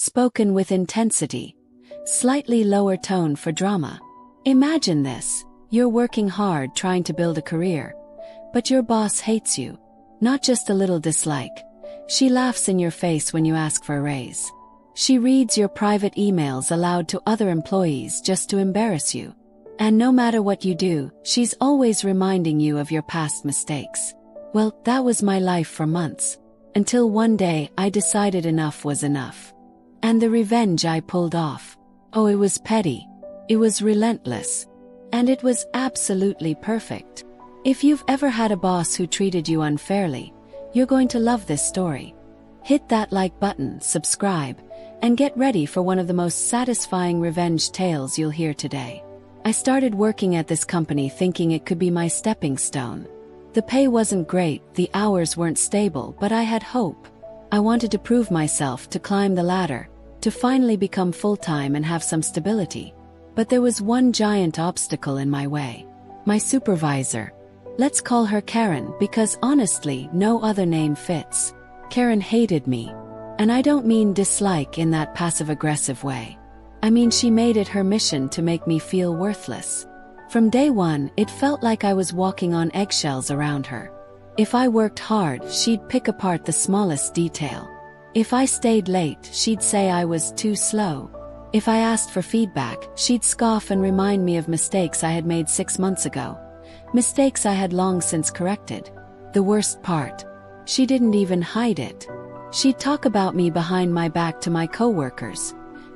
spoken with intensity, slightly lower tone for drama. Imagine this. You're working hard trying to build a career, but your boss hates you. Not just a little dislike. She laughs in your face when you ask for a raise. She reads your private emails aloud to other employees just to embarrass you. And no matter what you do, she's always reminding you of your past mistakes. Well, that was my life for months. Until one day I decided enough was enough. And the revenge I pulled off. Oh, it was petty. It was relentless. And it was absolutely perfect. If you've ever had a boss who treated you unfairly, you're going to love this story. Hit that like button, subscribe, and get ready for one of the most satisfying revenge tales you'll hear today. I started working at this company thinking it could be my stepping stone. The pay wasn't great, the hours weren't stable, but I had hope. I wanted to prove myself, to climb the ladder, to finally become full-time and have some stability. But there was one giant obstacle in my way. My supervisor. Let's call her Karen because honestly, no other name fits. Karen hated me. And I don't mean dislike in that passive-aggressive way. I mean she made it her mission to make me feel worthless. From day one, it felt like I was walking on eggshells around her. If I worked hard, she'd pick apart the smallest detail. If I stayed late, she'd say I was too slow. If I asked for feedback, she'd scoff and remind me of mistakes I had made 6 months ago. Mistakes I had long since corrected. The worst part. She didn't even hide it. She'd talk about me behind my back to my coworkers,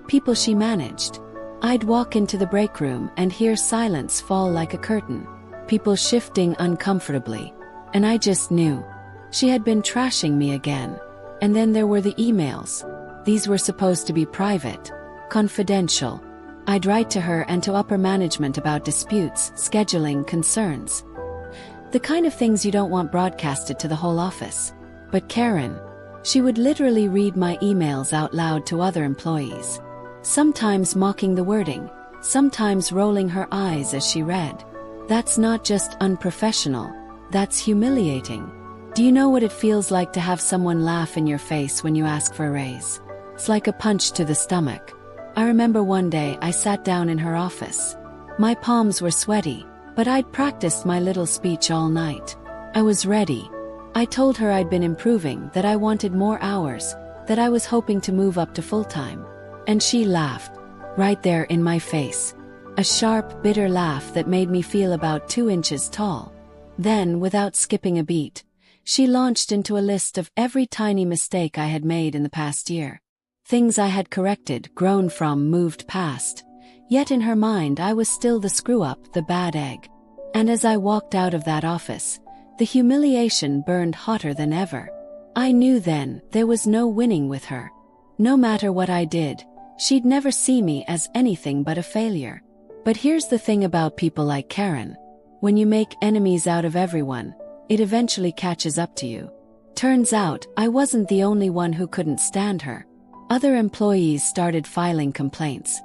people she managed. I'd walk into the break room and hear silence fall like a curtain, people shifting uncomfortably. And I just knew. She had been trashing me again. And then there were the emails. These were supposed to be private. Confidential. I'd write to her and to upper management about disputes, scheduling, concerns. The kind of things you don't want broadcasted to the whole office. But Karen, she would literally read my emails out loud to other employees. Sometimes mocking the wording, sometimes rolling her eyes as she read. That's not just unprofessional, that's humiliating. Do you know what it feels like to have someone laugh in your face when you ask for a raise? It's like a punch to the stomach. I remember one day I sat down in her office. My palms were sweaty, but I'd practiced my little speech all night. I was ready. I told her I'd been improving, that I wanted more hours, that I was hoping to move up to full-time. And she laughed, right there in my face. A sharp, bitter laugh that made me feel about 2 inches tall. Then, without skipping a beat, she launched into a list of every tiny mistake I had made in the past year. Things I had corrected, grown from, moved past. Yet in her mind I was still the screw-up, the bad egg. And as I walked out of that office, the humiliation burned hotter than ever. I knew then there was no winning with her. No matter what I did, she'd never see me as anything but a failure. But here's the thing about people like Karen. When you make enemies out of everyone, it eventually catches up to you. Turns out, I wasn't the only one who couldn't stand her. Other employees started filing complaints.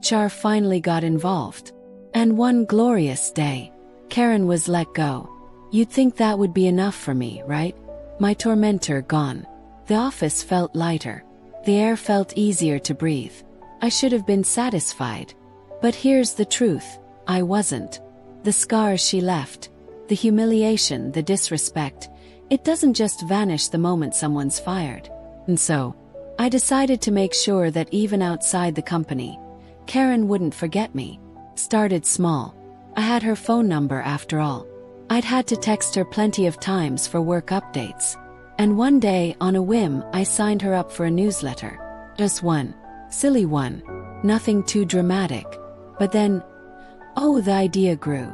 HR finally got involved. And one glorious day, Karen was let go. You'd think that would be enough for me, right? My tormentor gone. The office felt lighter. The air felt easier to breathe. I should have been satisfied. But here's the truth, I wasn't. The scars she left, the humiliation, the disrespect, it doesn't just vanish the moment someone's fired. And so, I decided to make sure that even outside the company, Karen wouldn't forget me. Started small. I had her phone number after all. I'd had to text her plenty of times for work updates. And one day, on a whim, I signed her up for a newsletter. Just one. Silly one. Nothing too dramatic. But then, oh, the idea grew.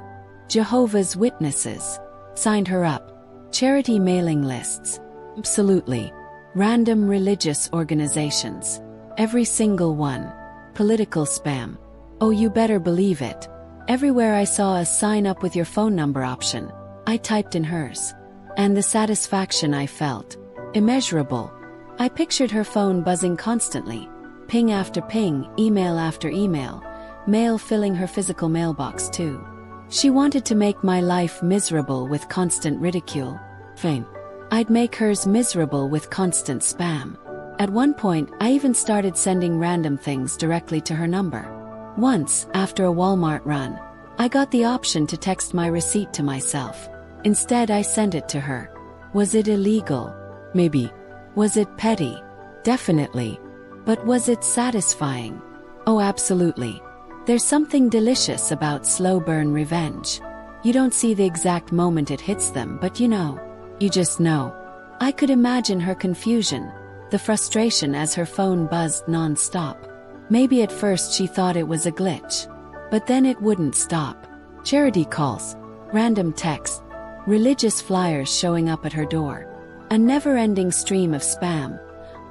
Jehovah's Witnesses. Signed her up. Charity mailing lists. Absolutely. Random religious organizations. Every single one. Political spam. Oh, you better believe it. Everywhere I saw a sign up with your phone number option, I typed in hers. And the satisfaction I felt. Immeasurable. I pictured her phone buzzing constantly. Ping after ping, email after email. Mail filling her physical mailbox too. She wanted to make my life miserable with constant ridicule. Fame. I'd make hers miserable with constant spam. At one point, I even started sending random things directly to her number. Once, after a Walmart run, I got the option to text my receipt to myself. Instead, I sent it to her. Was it illegal? Maybe. Was it petty? Definitely. But was it satisfying? Oh, absolutely. There's something delicious about slow burn revenge. You don't see the exact moment it hits them, but you know. You just know. I could imagine her confusion, the frustration as her phone buzzed nonstop. Maybe at first she thought it was a glitch. But then it wouldn't stop. Charity calls, random texts, religious flyers showing up at her door. A never-ending stream of spam.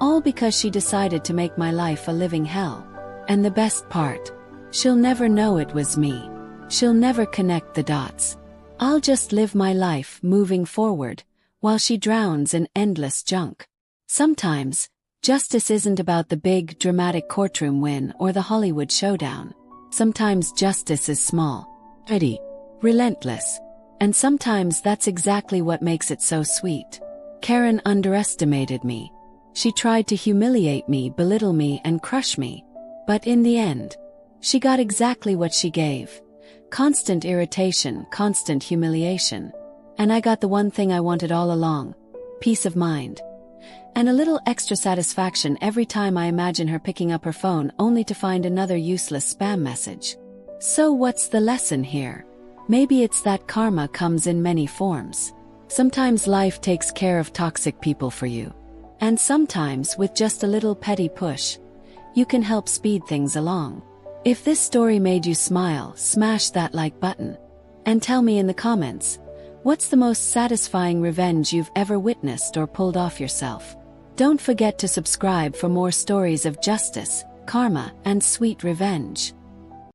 All because she decided to make my life a living hell. And the best part, she'll never know it was me. She'll never connect the dots. I'll just live my life moving forward, while she drowns in endless junk. Sometimes, justice isn't about the big, dramatic courtroom win or the Hollywood showdown. Sometimes justice is small, petty, relentless. And sometimes that's exactly what makes it so sweet. Karen underestimated me. She tried to humiliate me, belittle me, and crush me. But in the end, she got exactly what she gave. Constant irritation, constant humiliation. And I got the one thing I wanted all along. Peace of mind. And a little extra satisfaction every time I imagine her picking up her phone only to find another useless spam message. So what's the lesson here? Maybe it's that karma comes in many forms. Sometimes life takes care of toxic people for you. And sometimes, with just a little petty push, you can help speed things along. If this story made you smile, smash that like button. And tell me in the comments, what's the most satisfying revenge you've ever witnessed or pulled off yourself? Don't forget to subscribe for more stories of justice, karma, and sweet revenge.